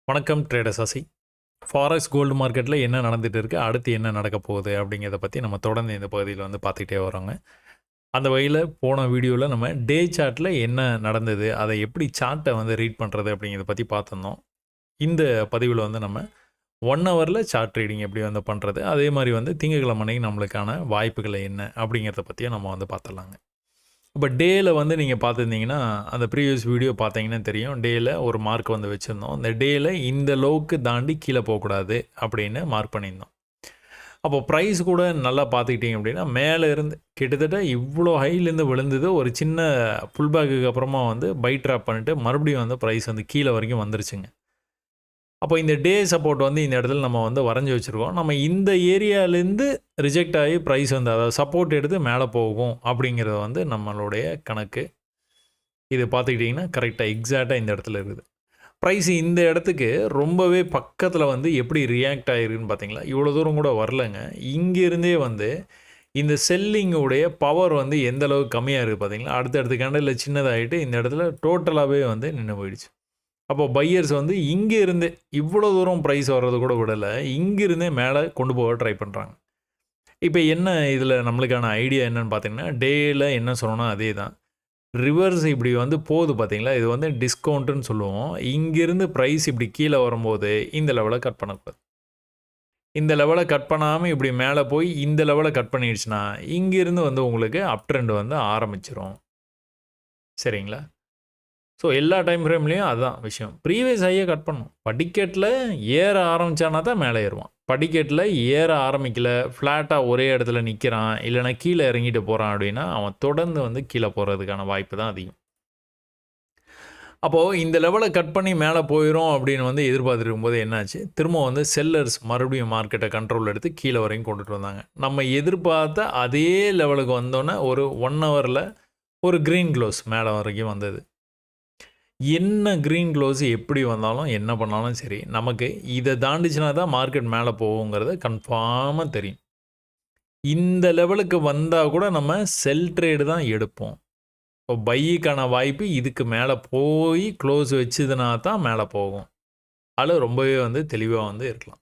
வணக்கம் ட்ரேடர்ஸ் ஆசி. Forex gold மார்க்கெட்டில் என்ன நடந்துட்டு இருக்குது, அடுத்து என்ன நடக்க போகுது அப்படிங்கிறத பற்றி நம்ம தொடர்ந்து இந்த பகுதியில் வந்து பார்த்துக்கிட்டே வரோங்க. அந்த வகையில் போன வீடியோவில் நம்ம டே சார்ட்டில் என்ன நடந்தது, அதை எப்படி சார்ட்டை வந்து ரீட் பண்ணுறது அப்படிங்கிறத பற்றி பார்த்துருந்தோம். இந்த பதிவில் வந்து நம்ம 1 ஹவரில் சார்ட் ட்ரேடிங் எப்படி வந்து பண்ணுறது, அதே மாதிரி வந்து திங்கட்கிழமை அன்னைக்கு நம்மளுக்கான வாய்ப்புகள் என்ன அப்படிங்கிறத பற்றியும் நம்ம வந்து பார்த்துடலாங்க. இப்போ டேயில் வந்து நீங்கள் பார்த்துருந்தீங்கன்னா, அந்த ப்ரீவியஸ் வீடியோ பார்த்தீங்கன்னா தெரியும். டேயில் ஒரு மார்க் வந்து வச்சுருந்தோம். இந்த டேயில் இந்த லோவுக்கு தாண்டி கீழே போகக்கூடாது அப்படின்னு மார்க் பண்ணியிருந்தோம். அப்போ ப்ரைஸ் கூட நல்லா பார்த்துக்கிட்டிங்க அப்படின்னா, மேலே இருந்து கிட்டத்தட்ட இவ்வளோ ஹைலேருந்து விழுந்தது. ஒரு சின்ன புல் பேக்குக்கு அப்புறமா வந்து பை ட்ராப் பண்ணிட்டு மறுபடியும் வந்து ப்ரைஸ் வந்து கீழே வரைக்கும் வந்துருச்சுங்க. அப்போ இந்த டே சப்போர்ட் வந்து இந்த இடத்துல நம்ம வந்து வரைஞ்சி வச்சுருக்கோம். நம்ம இந்த ஏரியாலேருந்து ரிஜெக்ட் ஆகி ப்ரைஸ் வந்து அதாவது சப்போர்ட் எடுத்து மேலே போகும் அப்படிங்கிறது வந்து நம்மளுடைய கணக்கு. இது பார்த்துக்கிட்டிங்கன்னா கரெக்டாக எக்ஸாக்டாக இந்த இடத்துல இருக்குது. ப்ரைஸ் இந்த இடத்துக்கு ரொம்பவே பக்கத்தில் வந்து எப்படி ரியாக்ட் ஆகிருக்குன்னு பார்த்தீங்களா? இவ்வளோ தூரம் கூட வரலங்க. இங்கேருந்தே வந்து இந்த செல்லிங்குடைய பவர் வந்து எந்த அளவுக்கு கம்மியாக இருக்குது பார்த்தீங்களா? அடுத்தடுத்த கேண்டலில் சின்னதாகிட்டு இந்த இடத்துல டோட்டலாகவே வந்து நின்று போயிடுச்சு. அப்போ பையர்ஸ் வந்து இங்கே இருந்தே இவ்வளோ தூரம் ப்ரைஸ் வர்றது கூட விடலை, இங்கிருந்தே மேலே கொண்டு போக ட்ரை பண்ணுறாங்க. இப்போ என்ன இதில் நம்மளுக்கான ஐடியா என்னென்னு பார்த்தீங்கன்னா, டேயில் என்ன சொன்னோன்னா அதே தான். ரிவர்ஸ் இப்படி வந்து போகுது பார்த்தீங்களா, இது வந்து டிஸ்கவுண்ட்டுன்னு சொல்லுவோம். இங்கேருந்து ப்ரைஸ் இப்படி கீழே வரும்போது இந்த லெவலை கட் பண்ணக்கூடாது. இந்த லெவலை கட் பண்ணாமல் இப்படி மேலே போய் இந்த லெவலை கட் பண்ணிடுச்சுன்னா இங்கேருந்து வந்து உங்களுக்கு அப் ட்ரெண்ட் வந்து ஆரம்பிச்சிரும். சரிங்களா? ஸோ எல்லா டைம் ஃப்ரேம்லேயும் அதுதான் விஷயம். ப்ரீவியஸ் ஹையை கட் பண்ணணும். படிக்கட்டில் ஏற ஆரம்பித்தானா தான் மேலே ஏறுவான். படிக்கட்டில் ஏற ஆரம்பிக்கல, ஃப்ளாட்டாக ஒரே இடத்துல நிற்கிறான், இல்லைனா கீழே இறங்கிட்டு போகிறான் அப்படின்னா அவன் தொடர்ந்து வந்து கீழே போகிறதுக்கான வாய்ப்பு தான் அதிகம். அப்போது இந்த லெவலை கட் பண்ணி மேலே போயிடும் அப்படின்னு வந்து எதிர்பார்த்துருக்கும்போது என்னாச்சு, திரும்ப வந்து செல்லர்ஸ் மறுபடியும் மார்க்கெட்டை கண்ட்ரோல் எடுத்து கீழே வரையும் கொண்டுட்டு வந்தாங்க. நம்ம எதிர்பார்த்த அதே லெவலுக்கு வந்தோன்னே ஒரு 1 ஹவரில் ஒரு க்ரீன் க்ளோஸ் மேலே வரைக்கும் வந்தது. என்ன க்ரீன் க்ளோஸ் எப்படி வந்தாலும் என்ன பண்ணாலும் சரி, நமக்கு இதை தாண்டிச்சுனா தான் மார்க்கெட் மேலே போகுங்கிறது கன்ஃபார்மாக தெரியும். இந்த லெவலுக்கு வந்தால் கூட நம்ம செல் ட்ரேடு தான் எடுப்போம். இப்போ பைக்கான வாய்ப்பு இதுக்கு மேலே போய் க்ளோஸ் வச்சுதுனா தான் மேலே போகும். அதில் ரொம்பவே வந்து தெளிவாக வந்து இருக்கலாம்.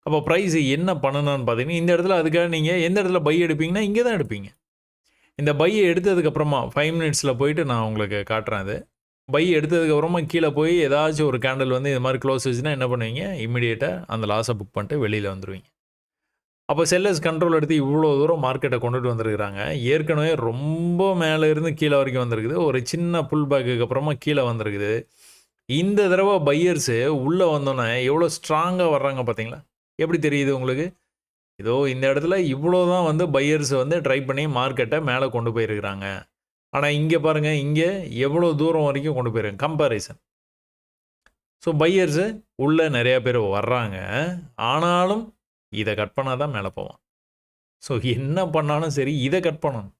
அப்போ ப்ரைஸ் என்ன பண்ணணும்னு பார்த்தீங்கன்னா, இந்த இடத்துல அதுக்காக நீங்கள் எந்த இடத்துல பை எடுப்பீங்கன்னா இங்கே தான் எடுப்பீங்க. இந்த பையை எடுத்ததுக்கப்புறமா 5 மினிட்ஸில் போயிட்டு நான் உங்களுக்கு காட்டுறேன். அது பை எடுத்ததுக்கப்புறமா கீழே போய் ஏதாச்சும் ஒரு கேண்டில் வந்து இது மாதிரி க்ளோஸ் வச்சுன்னா என்ன பண்ணுவீங்க, இம்மிடியேட்டாக அந்த லாஸை புக் பண்ணிட்டு வெளியில் வந்துடுவீங்க. அப்போ செல்லர்ஸ் கண்ட்ரோல் எடுத்து இவ்வளோ தூரம் மார்க்கெட்டை கொண்டுட்டு வந்துருக்குறாங்க. ஏற்கனவே ரொம்ப மேலே இருந்து கீழே வரைக்கும் வந்திருக்குது. ஒரு சின்ன புல் பேக்குக்கு அப்புறமா கீழே வந்திருக்குது. இந்த தடவை பையர்ஸு உள்ளே வந்தோன்னே எவ்வளோ ஸ்ட்ராங்காக வர்றாங்க பார்த்தீங்களா? எப்படி தெரியுது உங்களுக்கு? இதோ இந்த இடத்துல இவ்வளோ தான் வந்து பையர்ஸ் வந்து ட்ரை பண்ணி மார்க்கெட்டை மேலே கொண்டு போயிருக்கிறாங்க. ஆனால் இங்கே பாருங்கள், இங்கே எவ்வளோ தூரம் வரைக்கும் கொண்டு போயிருங்க கம்பேரிசன். ஸோ பையர்ஸு உள்ளே நிறையா பேர் வர்றாங்க. ஆனாலும் இதை கட் பண்ணால் தான் மேலே போவான். ஸோ என்ன பண்ணாலும் சரி இதை கட் பண்ணணும்.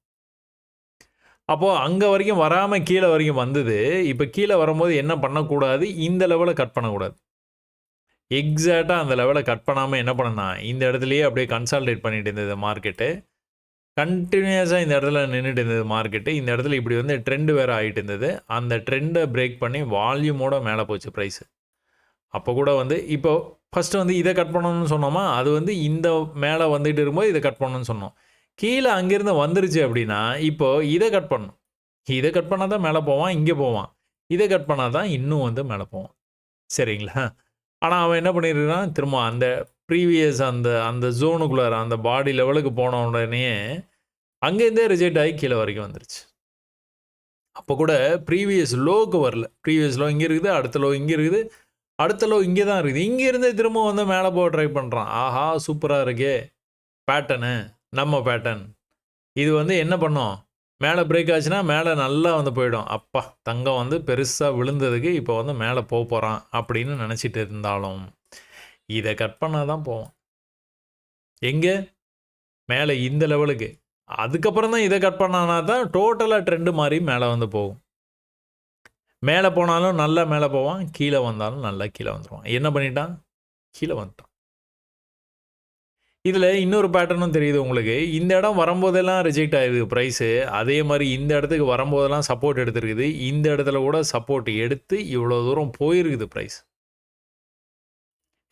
அப்போது அங்கே வரைக்கும் வராமல் கீழே வரைக்கும் வந்தது. இப்போ கீழே வரும்போது என்ன பண்ணக்கூடாது, இந்த லெவலை கட் பண்ணக்கூடாது. எக்ஸாக்டாக அந்த லெவலை கட் பண்ணாமல் என்ன பண்ணனா, இந்த இடத்துலையே அப்படியே கன்சால்டேட் பண்ணிட்டு இருந்தது மார்க்கெட்டு. கண்டினியூஸாக இந்த இடத்துல நின்றுட்டு இருந்தது மார்க்கெட்டு. இந்த இடத்துல இப்படி வந்து ட்ரெண்டு வேறு ஆகிட்டு இருந்தது. அந்த ட்ரெண்டை பிரேக் பண்ணி வால்யூமோட மேலே போச்சு ப்ரைஸு. அப்போ கூட வந்து இப்போ ஃபஸ்ட்டு வந்து இதை கட் பண்ணணும்னு சொன்னோமா, அது வந்து இந்த மேலே வந்துகிட்டு இருக்கும்போது இதை கட் பண்ணணும்னு சொன்னோம். கீழே அங்கேருந்து வந்துருச்சு அப்படின்னா இப்போது இதை கட் பண்ணணும். இதை கட் பண்ணால் தான் மேலே போவான், இங்கே போவான். இதை கட் பண்ணால் தான் இன்னும் வந்து மேலே போவான். சரிங்களா? ஆனால் அவன் என்ன பண்ணியிருக்கான், திரும்ப அந்த ப்ரீவியஸ் அந்த அந்த ஜோனுக்குள்ளார அந்த பாடி லெவலுக்கு போன உடனே அங்கேருந்தே ரிஜெக்ட் ஆகி கீழே வரைக்கும் வந்துருச்சு. அப்போ கூட ப்ரீவியஸ் லோவுக்கு வரல. ப்ரீவியஸ் லோ இங்கே இருக்குது, அடுத்த லோ இங்கே இருக்குது, அடுத்த லோ இங்கே தான் இருக்குது. இங்கேருந்தே திரும்ப வந்து மேலே போக ட்ரை பண்ணுறான். ஆஹா சூப்பராக இருக்கே பேட்டர்னு, நம்ம பேட்டர்ன். இது வந்து என்ன பண்ணோம், மேலே பிரேக் ஆச்சுன்னா மேலே நல்லா வந்து போயிடும். அப்பா தங்கம் வந்து பெருசாக விழுந்ததுக்கு இப்போ வந்து மேலே போகிறான் அப்படின்னு நினச்சிட்டு இருந்தாலும் இதை கட் பண்ணால் தான் போவோம். எங்கே மேலே இந்த லெவலுக்கு. அதுக்கப்புறம் தான் இதை கட் பண்ணானா தான் டோட்டலாக ட்ரெண்டு மாதிரி மேலே வந்து போகும். மேலே போனாலும் நல்லா மேலே போவான், கீழே வந்தாலும் நல்லா கீழே வந்துடுவான். என்ன பண்ணிட்டான், கீழே வந்துட்டான். இதில் இன்னொரு பேட்டர்னும் தெரியுது உங்களுக்கு. இந்த இடம் வரும்போதெல்லாம் ரிஜெக்ட் ஆகிருக்கு ப்ரைஸு. அதே மாதிரி இந்த இடத்துக்கு வரும்போதெல்லாம் சப்போர்ட் எடுத்துருக்குது. இந்த இடத்துல கூட சப்போர்ட் எடுத்து இவ்வளோ தூரம் போயிருக்குது ப்ரைஸ்.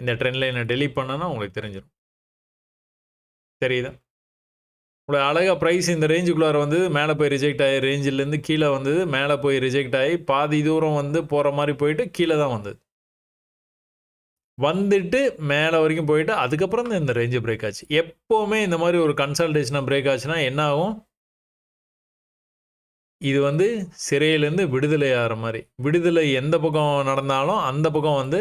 இந்த ட்ரெண்ட் லைனை டெலீட் பண்ணனா உங்களுக்கு தெரிஞ்சிடும். தெரியுதா? உங்களுக்கு அழகாக ப்ரைஸ் இந்த ரேஞ்சுக்குள்ளார வந்து மேலே போய் ரிஜெக்ட் ஆகி ரேஞ்சிலேருந்து கீழே வந்தது, மேலே போய் ரிஜெக்ட் ஆகி பாதி தூரம் வந்து போகிற மாதிரி போயிட்டு கீழே தான் வந்தது. வந்துட்டு மேலே வரைக்கும் போயிட்டு அதுக்கப்புறம் தான் இந்த ரேஞ்சு பிரேக் ஆச்சு. எப்போவுமே இந்த மாதிரி ஒரு கன்சல்டேஷனாக பிரேக் ஆச்சுன்னா என்ன ஆகும்? இது வந்து சிறையிலேருந்து விடுதலை ஆகிற மாதிரி. விடுதலை எந்த பக்கம் நடந்தாலும் அந்த பக்கம் வந்து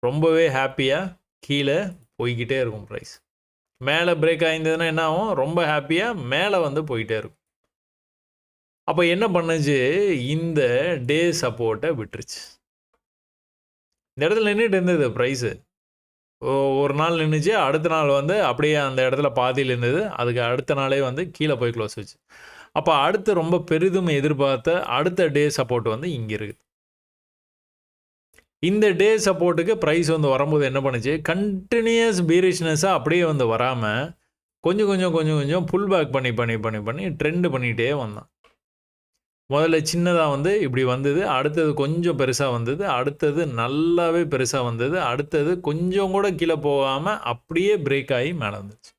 ரொம்பவே ஹாப்பியாக கீழே போய்கிட்டே இருக்கும் ப்ரைஸ். மேலே பிரேக் ஆகிருந்ததுன்னா என்ன ஆகும்? ரொம்ப ஹாப்பியாக மேலே வந்து போயிட்டே இருக்கும். அப்போ என்ன பண்ணுச்சு? இந்த டே சப்போர்ட்டை விட்டுருச்சு. இந்த இடத்துல நின்றுட்டு இருந்தது ப்ரைஸு. ஒரு நாள் நின்றுச்சு, அடுத்த நாள் வந்து அப்படியே அந்த இடத்துல பாதியில் இருந்தது. அதுக்கு அடுத்த நாளே வந்து கீழே போய் க்ளோஸ் வச்சு. அப்போ அடுத்து ரொம்ப பெரிதும் எதிர்பார்த்த அடுத்த டே சப்போர்ட் வந்து இங்கே இருக்குது. இந்த டே சப்போர்ட்டுக்கு ப்ரைஸ் வந்து வரும்போது என்ன பண்ணுச்சு? கண்டினியூஸ் பீரிஷ்னஸாக அப்படியே வந்து வராமல் கொஞ்சம் புல் பேக் பண்ணி ட்ரெண்டு பண்ணிகிட்டே வந்தான். முதல்ல சின்னதாக வந்து இப்படி வந்தது, அடுத்தது கொஞ்சம் பெருசாக வந்தது, அடுத்தது நல்லாவே பெருசாக வந்தது, அடுத்தது கொஞ்சம் கூட கீழே போகாமல் அப்படியே பிரேக் ஆகி மேலே வந்துச்சு.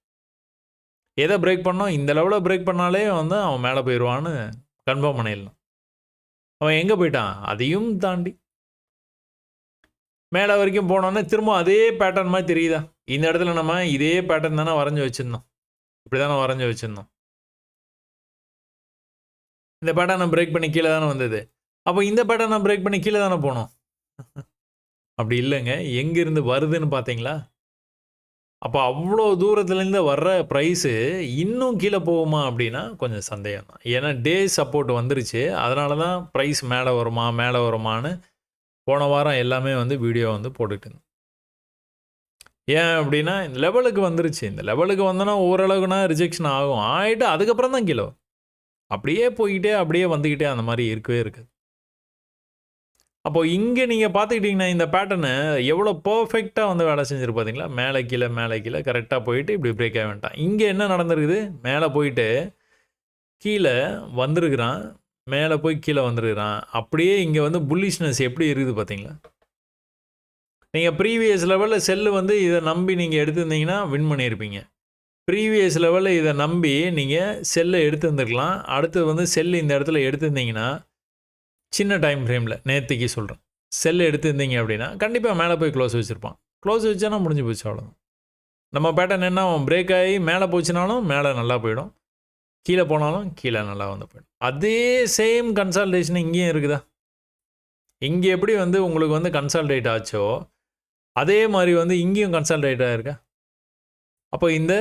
எதை பிரேக் பண்ணோம்? இந்த லெவலில் பிரேக் பண்ணாலே வந்து அவன் மேலே போயிடுவான்னு கன்ஃபார்ம் பண்ணிடலாம். அவன் எங்கே போயிட்டான்? அதையும் தாண்டி மேலே வரைக்கும் போனோன்னே திரும்ப அதே பேட்டர்ன் மாதிரி தெரியுதா? இந்த இடத்துல நம்ம இதே பேட்டர்ன் தானே வரைஞ்சி வச்சுருந்தோம். இப்படி தானே வரைஞ்சி வச்சுருந்தோம். இந்த பேட்டர்னை பிரேக் பண்ணி கீழே தானே வந்தது. அப்போ இந்த பேட்டர்னை பிரேக் பண்ணி கீழே தானே போனோம். அப்படி இல்லைங்க. எங்கேருந்து வருதுன்னு பார்த்தீங்களா? அப்போ அவ்வளோ தூரத்துலேருந்து வர்ற ப்ரைஸு இன்னும் கீழே போகுமா அப்படின்னா கொஞ்சம் சந்தேகம் தான். ஏன்னா டே சப்போர்ட் வந்துருச்சு. அதனால தான் ப்ரைஸ் மேலே வருமான்னு போன வாரம் எல்லாமே வந்து வீடியோ வந்து போட்டுட்டு இருந்தேன். ஏன் அப்படின்னா இந்த லெவலுக்கு வந்துருச்சு. இந்த லெவலுக்கு வந்தோன்னா ஓரளவுக்குனா ரிஜெக்ஷன் ஆகும். ஆகிட்டு அதுக்கப்புறம் தான் கீழே அப்படியே போய்கிட்டே அப்படியே வந்துக்கிட்டே அந்த மாதிரி இருக்கவே இருக்காது. அப்போது இங்கே நீங்கள் பார்த்துக்கிட்டிங்கன்னா இந்த பேட்டர்னு எவ்வளோ பர்ஃபெக்டாக வந்து வேலை செஞ்சுரு பார்த்தீங்களா? மேலே கீழே கரெக்டாக போயிட்டு இப்படி பிரேக் ஆக வேண்டாம். இங்கே என்ன நடந்திருக்குது? மேலே போயிட்டு கீழே வந்திருக்கிறான், மேலே போய் கீழே வந்துருக்கிறான். அப்படியே இங்கே வந்து புல்லிஷ்னஸ் எப்படி இருக்குது பார்த்தீங்களா? நீங்கள் ப்ரீவியஸ் லெவலில் செல்லு வந்து இதை நம்பி நீங்கள் எடுத்திருந்தீங்கன்னா வின் பண்ணியிருப்பீங்க. ப்ரீவியஸ் லெவலில் இதை நம்பி நீங்கள் செல்லை எடுத்துருந்துருக்கலாம். அடுத்தது வந்து செல்லு இந்த இடத்துல எடுத்திருந்தீங்கன்னா சின்ன டைம் ஃப்ரேமில் நேற்றுக்கு சொல்கிறேன், செல் எடுத்திருந்தீங்க அப்படின்னா கண்டிப்பாக மேலே போய் க்ளோஸ் வச்சுருப்பான். க்ளோஸ் வச்சானா முடிஞ்சு போச்சு, அவ்வளோதான். நம்ம பேட்டர்ன் என்ன, பிரேக் ஆகி மேலே போச்சுனாலும் மேலே நல்லா போயிடும், கீழே போனாலும் கீழே நல்லா வந்து போயிடும். அதே சேம் கன்சால்டேஷன் இங்கேயும் இருக்குதா? இங்கே எப்படி வந்து உங்களுக்கு வந்து கன்சால்டேட் ஆச்சோ அதே மாதிரி வந்து இங்கேயும் கன்சால்டேட் ஆகிருக்கா? அப்போ இந்த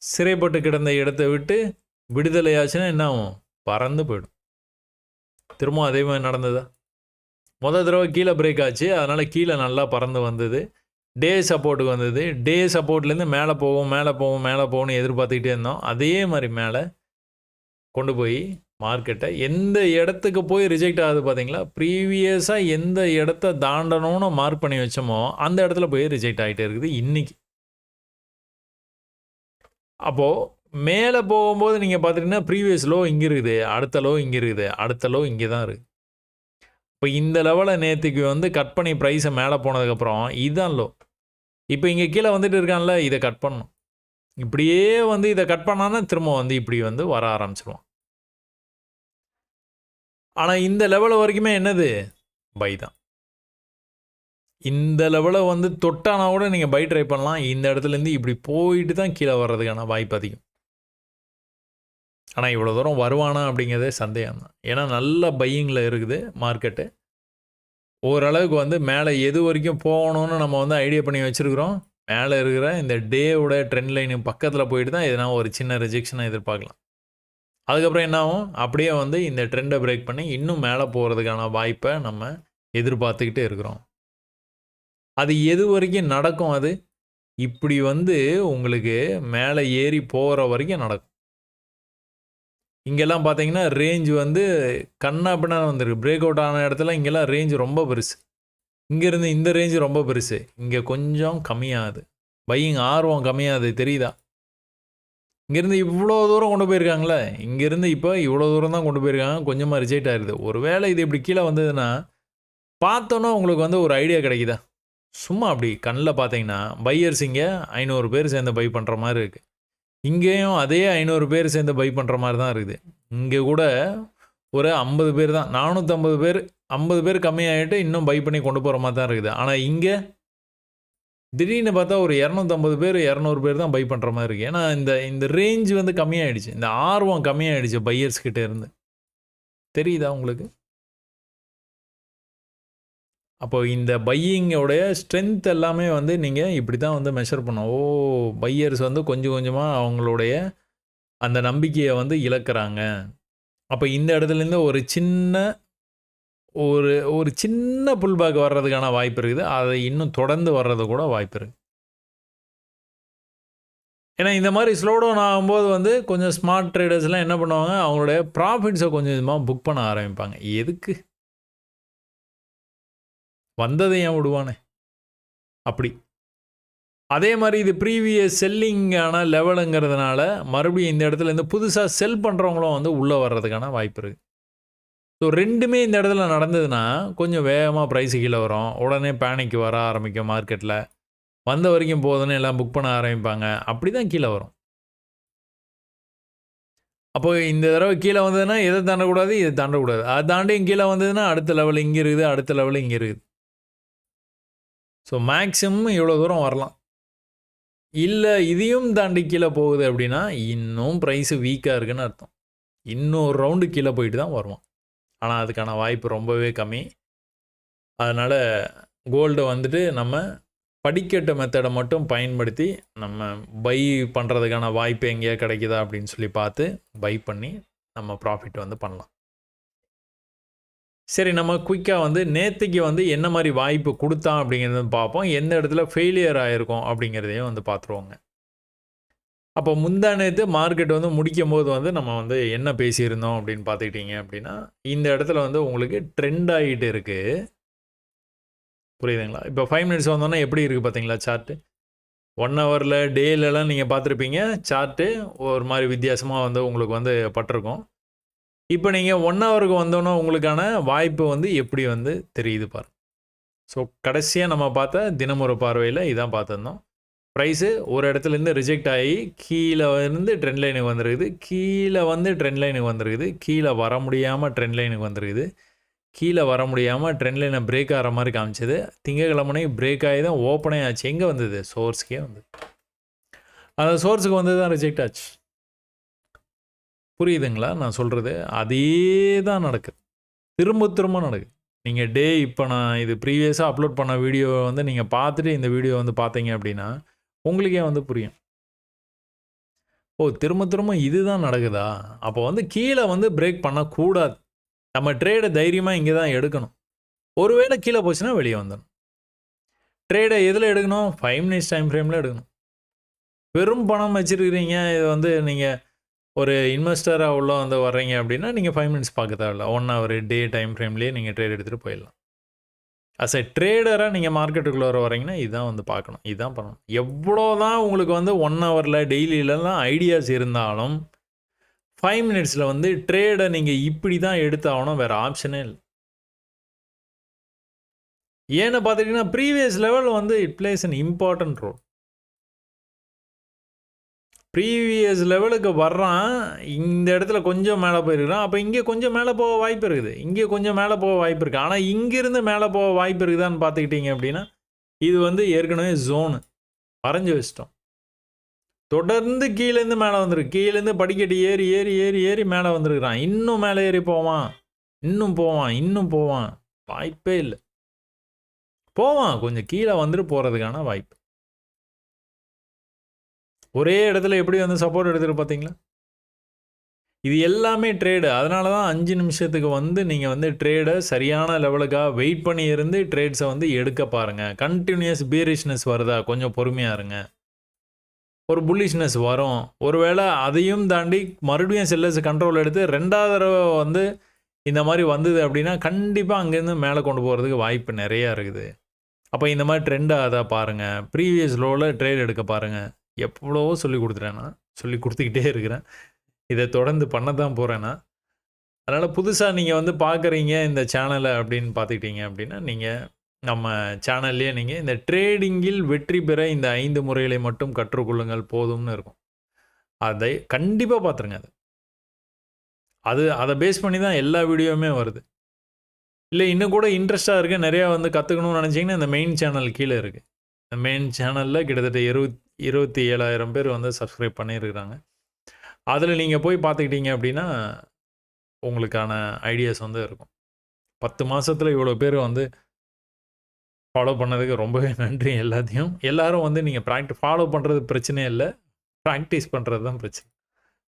சிறைப்பட்டு கிடந்த இடத்த விட்டு விடுதலை ஆச்சுன்னா என்ன ஆகும்? பறந்து போயிடும். திரும்ப அதே மாதிரி நடந்ததா? மொதல் தடவை கீழே பிரேக் ஆச்சு, அதனால் கீழே நல்லா பறந்து வந்தது. டே சப்போர்ட்டுக்கு வந்தது. டே சப்போர்ட்லேருந்து மேலே போகும்னு எதிர்பார்த்துக்கிட்டே இருந்தோம். அதே மாதிரி மேலே கொண்டு போய் மார்க்கெட்டை எந்த இடத்துக்கு போய் ரிஜெக்ட் ஆகுது பார்த்தீங்களா? ப்ரீவியஸாக எந்த இடத்த தாண்டணும்னு மார்க் பண்ணி வச்சோமோ அந்த இடத்துல போய் ரிஜெக்ட் ஆகிட்டே இருக்குது இன்றைக்கி. அப்போது மேலே போகும்போது நீங்கள் பார்த்துட்டிங்கன்னா ப்ரீவியஸ் லோ இங்கே இருக்குது, அடுத்த லோ இங்கே இருக்குது, அடுத்த லோ இங்கே தான் இருக்குது. இப்போ இந்த லெவலை நேற்றுக்கு வந்து கட் பண்ணி ப்ரைஸை மேலே போனதுக்கப்புறம் இதுதான் லோ. இப்போ இங்கே கீழே வந்துட்டு இருக்கான்ல, இதை கட் பண்ணணும். இப்படியே வந்து இதை கட் பண்ணான்னா திரும்ப வந்து இப்படி வந்து வர ஆரம்பிச்சிருவோம். ஆனால் இந்த லெவல் வரைக்குமே என்னது? பை தான். இந்த லெவலை வந்து தொட்டானா கூட நீங்கள் பை ட்ரை பண்ணலாம். இந்த இடத்துலேருந்து இப்படி போயிட்டு தான் கீழே வர்றதுக்கான வாய்ப்பு அதிகம். ஆனால் இவ்வளோ தூரம் வருவானா அப்படிங்கிறதே சந்தேகம் தான். ஏன்னா நல்ல பையிங்கில் இருக்குது மார்க்கெட்டு. ஓரளவுக்கு வந்து மேலே எது வரைக்கும் போகணுன்னு நம்ம வந்து ஐடியா பண்ணி வச்சுருக்குறோம். மேலே இருக்கிற இந்த டேவோட ட்ரெண்ட் லைனு பக்கத்தில் போயிட்டு தான் எதனா ஒரு சின்ன ரிஜெக்ஷனை எதிர்பார்க்கலாம். அதுக்கப்புறம் என்ன ஆகும்? அப்படியே வந்து இந்த ட்ரெண்டை பிரேக் பண்ணி இன்னும் மேலே போகிறதுக்கான வாய்ப்பை நம்ம எதிர்பார்த்துக்கிட்டே இருக்கிறோம். அது எது வரைக்கும் நடக்கும்? அது இப்படி வந்து உங்களுக்கு மேலே ஏறி போகிற வரைக்கும் நடக்கும். இங்கெல்லாம் பார்த்தீங்கன்னா ரேஞ்ச் வந்து கண்ணா பின்னான்னு வந்துருக்கு. பிரேக் அவுட் ஆன இடத்துல இங்கெல்லாம் ரேஞ்ச் ரொம்ப பெருசு. இங்கேருந்து இந்த ரேஞ்சு ரொம்ப பெருசு. இங்கே கொஞ்சம் கம்மியாகுது. பையிங் ஆர்வம் கம்மியாகுது, தெரியுதா? இங்கேருந்து இவ்வளோ தூரம் கொண்டு போயிருக்காங்களே, இங்கேருந்து இப்போ இவ்வளோ தூரம் தான் கொண்டு போயிருக்காங்க. கொஞ்சமாக ரிஜெக்ட் ஆகிடுது. ஒரு வேளை இது இப்படி கீழே வந்ததுன்னா பார்த்தோன்னா உங்களுக்கு வந்து ஒரு ஐடியா கிடைக்குதா? சும்மா அப்படி கண்ணில் பார்த்தீங்கன்னா பையர்ஸ் இங்கே 500 பேர் சேர்ந்து பை பண்ணுற மாதிரி இருக்குது. இங்கேயும் அதே 500 பேர் சேர்ந்து பை பண்ணுற மாதிரி தான் இருக்குது. இங்கே கூட ஒரு 50 பேர் தான், 450 பேர், 50 பேர் கம்மியாகிட்டு இன்னும் பை பண்ணி கொண்டு போகிற மாதிரி தான் இருக்குது. ஆனால் இங்கே திடீர்னு பார்த்தா ஒரு 250 பேர் 200 பேர் தான் பை பண்ணுற மாதிரி இருக்குது. ஏன்னா இந்த ரேஞ்ச் வந்து கம்மியாகிடுச்சு, இந்த ஆர்வம் கம்மியாகிடுச்சு பையர்ஸ் கிட்டே இருந்து. தெரியுதா உங்களுக்கு? அப்போ இந்த பையிங்கோடைய ஸ்ட்ரென்த் எல்லாமே வந்து நீங்கள் இப்படி தான் வந்து மெஷர் பண்ணணும். ஓ, பையர்ஸ் வந்து கொஞ்சம் கொஞ்சமாக அவங்களுடைய அந்த நம்பிக்கையை வந்து இழக்கிறாங்க. அப்போ இந்த இடத்துலேருந்து ஒரு சின்ன புல்பேக் வர்றதுக்கான வாய்ப்பு இருக்குது. அதை இன்னும் தொடர்ந்து வர்றது கூட வாய்ப்பு இருக்குது. ஏன்னா இந்த மாதிரி ஸ்லோ டவுன் ஆகும்போது வந்து கொஞ்சம் ஸ்மார்ட் ட்ரேடர்ஸ்லாம் என்ன பண்ணுவாங்க, அவங்களுடைய ப்ராஃபிட்ஸை கொஞ்சம் கொஞ்சமாக புக் பண்ண ஆரம்பிப்பாங்க. எதுக்கு? வந்ததை ஏன் விடுவானே அப்படி. அதே மாதிரி இது ப்ரீவியஸ் செல்லிங்கான லெவலுங்கிறதுனால மறுபடியும் இந்த இடத்துல இருந்து புதுசாக செல் பண்ணுறவங்களும் வந்து உள்ளே வர்றதுக்கான வாய்ப்பு இருக்குது. ஸோ ரெண்டுமே இந்த இடத்துல நடந்ததுன்னா கொஞ்சம் வேகமாக ப்ரைஸ் கீழே வரும். உடனே பேனிக் வர ஆரம்பிக்கும் மார்க்கெட்டில். வந்த வரைக்கும் போதுன்னு எல்லாம் புக் பண்ண ஆரம்பிப்பாங்க. அப்படி தான் கீழே வரும். அப்போ இந்த தடவை கீழே வந்ததுன்னா எதை தாண்டக்கூடாது, இதை தாண்டக்கூடாது. அதை தாண்டியும் கீழே வந்ததுன்னா அடுத்த லெவல் இங்கே இருக்குது, அடுத்த லெவல் இங்கே இருக்குது. ஸோ மேக்ஸிமம் இவ்வளோ தூரம் வரலாம். இல்லை இதையும் தாண்டி கீழே போகுது அப்படின்னா இன்னும் ப்ரைஸு வீக்காக இருக்குன்னு அர்த்தம். இன்னொரு ரவுண்டு கீழே போயிட்டு தான் வருவான். ஆனால் அதுக்கான வாய்ப்பு ரொம்பவே கம்மி. அதனால் கோல்டை வந்துட்டு நம்ம படிக்கட்டு மெத்தடை மட்டும் பயன்படுத்தி நம்ம பை பண்ணுறதுக்கான வாய்ப்பு எங்கேயா கிடைக்குதா அப்படின்னு சொல்லி பார்த்து பை பண்ணி நம்ம ப்ராஃபிட் வந்து பண்ணலாம். சரி, நம்ம குயிக்காக வந்து நேற்றுக்கு வந்து என்ன மாதிரி வாய்ப்பு கொடுத்தான் அப்படிங்கிறத பார்ப்போம். எந்த இடத்துல ஃபெயிலியர் ஆகிருக்கும் அப்படிங்கிறதையும் வந்து பார்த்துருவோங்க. அப்போ முந்தா நேற்று மார்க்கெட் வந்து முடிக்கும் போது வந்து நம்ம வந்து என்ன பேசியிருந்தோம் அப்படின்னு பார்த்துக்கிட்டிங்க அப்படின்னா, இந்த இடத்துல வந்து உங்களுக்கு ட்ரெண்ட் ஆகிட்டு இருக்குது. புரியுதுங்களா? இப்போ 5 மினிட்ஸ் வந்தோன்னா எப்படி இருக்குது பார்த்தீங்களா சார்ட்டு? 1 ஹவரில் டேலெலாம் நீங்கள் பார்த்துருப்பீங்க. சார்ட்டு ஒரு மாதிரி வித்தியாசமாக வந்து உங்களுக்கு வந்து பட்டிருக்கும். இப்போ நீங்கள் 1 ஹவருக்கு வந்தோன்னா உங்களுக்கான வாய்ப்பு வந்து எப்படி வந்து தெரியுது பாருங்கள். ஸோ கடைசியாக நம்ம பார்த்த தினமொரு பார்வையில் இதான் பார்த்துருந்தோம். ப்ரைஸு ஒரு இடத்துலேருந்து ரிஜெக்ட் ஆகி கீழே வந்து ட்ரெண்ட் லைனுக்கு வந்துருக்குது, கீழே வந்து ட்ரெண்ட் லைனுக்கு வந்துருக்குது, கீழே வர முடியாமல் ட்ரெண்ட் லைனுக்கு வந்துருக்குது, கீழே வர முடியாமல் ட்ரெண்ட் லைனை பிரேக் ஆகிற மாதிரி காமிச்சது. திங்கக்கிழமை பிரேக் ஆகி தான் ஓப்பனே ஆச்சு. எங்கே வந்தது? சோர்ஸ்க்கே வந்தது. அந்த சோர்ஸுக்கு வந்து தான் ரிஜெக்ட் ஆச்சு. புரியுதுங்களா நான் சொல்கிறது? அதே தான் நடக்குது, திரும்ப திரும்ப நடக்குது. நீங்கள் இப்போ நான் இது ப்ரீவியஸாக அப்லோட் பண்ண வீடியோவை வந்து நீங்கள் பார்த்துட்டு இந்த வீடியோ வந்து பார்த்தீங்க அப்படின்னா உங்களுக்கே வந்து புரியும். ஓ, திரும்ப திரும்ப இதுதான் நடக்குதா? அப்போ வந்து கீழே வந்து பிரேக் பண்ணக்கூடாது. நம்ம ட்ரேடை தைரியமாக இங்கே தான் எடுக்கணும். ஒருவேளை கீழே போச்சுன்னா வெளியே வந்துடணும். ட்ரேடை எதில் எடுக்கணும்? 5 மினிட்ஸ் டைம் ஃப்ரேமில் எடுக்கணும். பெரும் பணம் வச்சுருக்கிறீங்க, இது வந்து நீங்கள் ஒரு இன்வெஸ்டராக உள்ள வந்து வர்றீங்க அப்படின்னா நீங்கள் 5 மினிட்ஸ் பார்க்க தேவையில்ல. 1 ஹவர் டே டைம் ஃப்ரேம்லேயே நீங்கள் ட்ரேட் எடுத்துகிட்டு போயிடலாம். அஸ் எ ட்ரேடராக நீங்கள் மார்க்கெட்டுக்குள்ளே வரீங்கன்னா இதுதான் வந்து பார்க்கணும், இதுதான் பண்ணணும். எவ்வளோ தான் உங்களுக்கு வந்து 1 ஹவரில் டெய்லியிலலாம் ஐடியாஸ் இருந்தாலும் 5 மினிட்ஸில் வந்து ட்ரேடை நீங்கள் இப்படி தான் எடுத்தாகணும், வேறு ஆப்ஷனே இல்லை. ஏன்னு பார்த்துட்டிங்கன்னா ப்ரீவியஸ் லெவல் வந்து it plays an important role. Previous லெவலுக்கு வர்றான், இந்த இடத்துல கொஞ்சம் மேலே போயிருக்கிறான். அப்போ இங்கே கொஞ்சம் மேலே போக வாய்ப்பு இருக்குது, இங்கே கொஞ்சம் மேலே போக வாய்ப்பு இருக்குது. ஆனால் இங்கேருந்து மேலே போக வாய்ப்பு இருக்குதான்னு பார்த்துக்கிட்டிங்க அப்படின்னா இது வந்து ஏற்கனவே ஜோனு வரைஞ்சி வச்சிட்டோம். தொடர்ந்து கீழேருந்து மேலே வந்துருக்கு, கீழேருந்து படிக்கட்டு ஏறி ஏறி ஏறி ஏறி மேலே வந்துருக்கிறான். இன்னும் மேலே ஏறி போவான், இன்னும் போவான், இன்னும் போவான். வாய்ப்பே இல்லை. போவான், கொஞ்சம் கீழே வந்துட்டு போகிறதுக்கான வாய்ப்பு. ஒரே இடத்துல எப்படி வந்து சப்போர்ட் எடுத்துகிட்டு பார்த்தீங்களா? இது எல்லாமே ட்ரேடு. அதனால தான் 5 நிமிஷத்துக்கு வந்து நீங்கள் வந்து ட்ரேடை சரியான லெவலுக்காக வெயிட் பண்ணி இருந்து ட்ரேட்ஸை வந்து எடுக்க பாருங்கள். கண்டினியூஸ் பீரிஷ்னஸ் வருதா, கொஞ்சம் பொறுமையாக இருங்க. ஒரு புல்லிஷ்னஸ் வரும், ஒருவேளை அதையும் தாண்டி மறுபடியும் செல்லர்ஸ் கண்ட்ரோல் எடுத்து 2வது தடவை வந்து இந்த மாதிரி வந்தது அப்படின்னா கண்டிப்பாக அங்கேருந்து மேலே கொண்டு போகிறதுக்கு வாய்ப்பு நிறையா இருக்குது. அப்போ இந்த மாதிரி ட்ரெண்டாக அதை பாருங்கள். ப்ரீவியஸ் லோவில் ட்ரேட் எடுக்க பாருங்கள். எவ்வளவோ சொல்லி கொடுத்துட்டேன்னா, சொல்லி கொடுத்துக்கிட்டே இருக்கிறேன். இதை தொடர்ந்து பண்ண தான் போகிறேன்னா. அதனால் புதுசாக நீங்கள் வந்து பார்க்குறீங்க இந்த சேனலை அப்படின்னு பார்த்துக்கிட்டீங்க அப்படின்னா நீங்கள் நம்ம சேனல்லேயே நீங்கள் இந்த ட்ரேடிங்கில் வெற்றி பெற இந்த 5 முறைகளை மட்டும் கற்றுக்கொள்ளுங்கள் போதும்னு இருக்கும். அதை கண்டிப்பாக பார்த்துருங்க. அதை பேஸ் பண்ணி தான் எல்லா வீடியோவுமே வருது. இல்லை இன்னும் கூட இன்ட்ரெஸ்ட்டாக இருக்குது, நிறையா வந்து கற்றுக்கணும்னு நினச்சிங்கன்னா இந்த மெயின் சேனல் கீழே இருக்குது. இந்த மெயின் சேனலில் கிட்டத்தட்ட 27,000 பேர் வந்து சப்ஸ்கிரைப் பண்ணியிருக்கிறாங்க. அதில் நீங்கள் போய் பார்த்துக்கிட்டீங்க அப்படின்னா உங்களுக்கான ஐடியாஸ் வந்து இருக்கும். 10 மாதத்தில் இவ்வளோ பேர் வந்து ஃபாலோ பண்ணதுக்கு ரொம்பவே நன்றி எல்லாத்தையும். எல்லாரும் வந்து நீங்கள் ஃபாலோ பண்ணுறது பிரச்சனையே இல்லை, ப்ராக்டிஸ் பண்ணுறது தான் பிரச்சனை.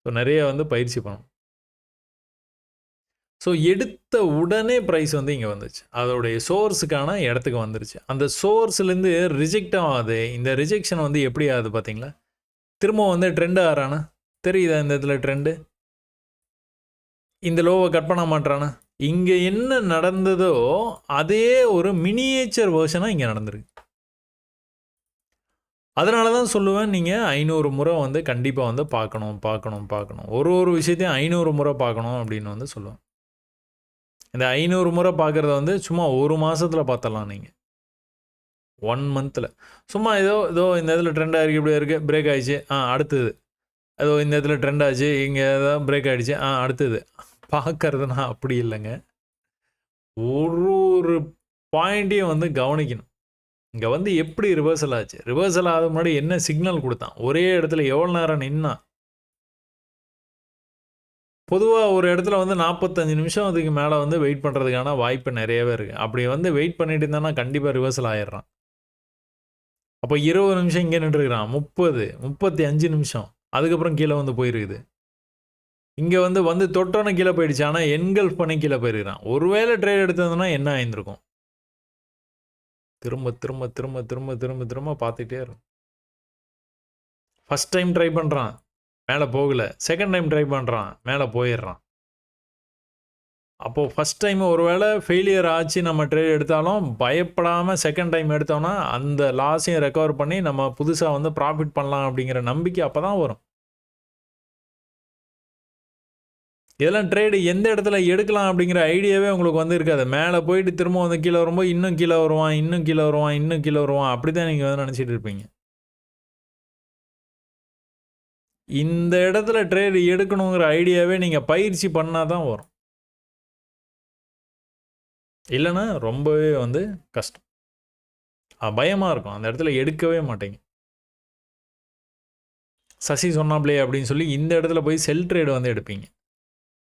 ஸோ நிறைய வந்து பயிற்சி பண்ணணும். ஸோ எடுத்த உடனே ப்ரைஸ் வந்து இங்கே வந்துச்சு. அதோடைய சோர்ஸுக்கான இடத்துக்கு வந்துருச்சு. அந்த சோர்ஸ்லேருந்து ரிஜெக்ட் ஆகாது. இந்த ரிஜெக்ஷன் வந்து எப்படி ஆகுது பார்த்தீங்களா? திரும்ப வந்து ட்ரெண்ட் ஆகிறானா? தெரியுதா இந்த இடத்துல ட்ரெண்டு? இந்த லோவை கட் பண்ண மாட்டானா? இங்கே என்ன நடந்ததோ அதே ஒரு மினியேச்சர் வேர்ஷனாக இங்கே நடந்திருக்கு. அதனால தான் சொல்லுவேன், நீங்கள் 500 முறை வந்து கண்டிப்பாக வந்து பார்க்கணும். ஒரு விஷயத்தையும் 500 முறை பார்க்கணும் அப்படின்னு வந்து சொல்லுவேன். இந்த 500 முறை பார்க்குறத வந்து சும்மா ஒரு மாதத்தில் பார்த்தலாம் நீங்கள். 1 மந்தில் சும்மா ஏதோ இந்த இதில் ட்ரெண்ட் ஆகிருக்கு, இப்படி இருக்குது, பிரேக் ஆகிடுச்சு, அடுத்தது. ஏதோ இந்த இடத்துல ட்ரெண்ட் ஆச்சு, இங்கே ஏதாவது பிரேக் ஆகிடுச்சு, அடுத்தது. பார்க்கறதுனா அப்படி இல்லைங்க. ஒரு பாயிண்ட்டையும் வந்து கவனிக்கணும். இங்கே வந்து எப்படி ரிவர்சல் ஆச்சு, ரிவர்சல் ஆக முன்னாடி என்ன சிக்னல் கொடுத்தான், ஒரே இடத்துல எவ்வளோ நேரம் நின்னா. பொதுவாக ஒரு இடத்துல வந்து 45 நிமிஷம் அதுக்கு மேலே வந்து வெயிட் பண்ணுறதுக்கான வாய்ப்பு நிறையவே இருக்குது. அப்படி வந்து வெயிட் பண்ணிட்டு இருந்தானா கண்டிப்பாக ரிவர்சல் ஆயிடுறான். அப்போ 20 நிமிஷம் இங்கே நின்றுருக்கிறான், 30, 35 நிமிஷம், அதுக்கப்புறம் கீழே வந்து போயிருக்குது. இங்கே வந்து தொட்டோன்னு கீழே போயிடுச்சு, ஆனால் என்கல்ஃப் பண்ணி கீழே போயிருக்கிறான். ஒருவேளை ட்ரேட் எடுத்ததுன்னா என்ன ஆயிருந்திருக்கும்? திரும்ப பார்த்துக்கிட்டே இருக்கும். ஃபஸ்ட் டைம் ட்ரை பண்ணுறான், மேலே போகலை. செகண்ட் டைம் ட்ரை பண்ணுறான், மேலே போயிடுறான். அப்போது ஃபஸ்ட் டைம் ஒரு வேளை ஃபெயிலியர் ஆச்சு, நம்ம ட்ரேட் எடுத்தாலும் பயப்படாமல் செகண்ட் டைம் எடுத்தோன்னா அந்த லாஸையும் ரெக்கவர் பண்ணி நம்ம புதுசாக வந்து ப்ராஃபிட் பண்ணலாம் அப்படிங்கிற நம்பிக்கை அப்போ தான் வரும். இதெல்லாம் ட்ரேடு எந்த இடத்துல எடுக்கலாம் அப்படிங்கிற ஐடியாவே உங்களுக்கு வந்து இருக்காது. மேலே போயிட்டு திரும்ப வந்து கீழே வரும்போது இன்னும் கீழே வருவான், அப்படி தான் நீங்கள் வந்து நினச்சிட்டு இருப்பீங்க. இந்த இடத்துல ட்ரேடு எடுக்கணுங்கிற ஐடியாவே நீங்கள் பயிற்சி பண்ணால் தான் வரும். இல்லைன்னா ரொம்பவே வந்து கஷ்டம், பயமாக இருக்கும். அந்த இடத்துல எடுக்கவே மாட்டேங்க. சசி சொன்னாப்லே அப்படின்னு சொல்லி இந்த இடத்துல போய் செல் ட்ரேடு வந்து எடுப்பீங்க.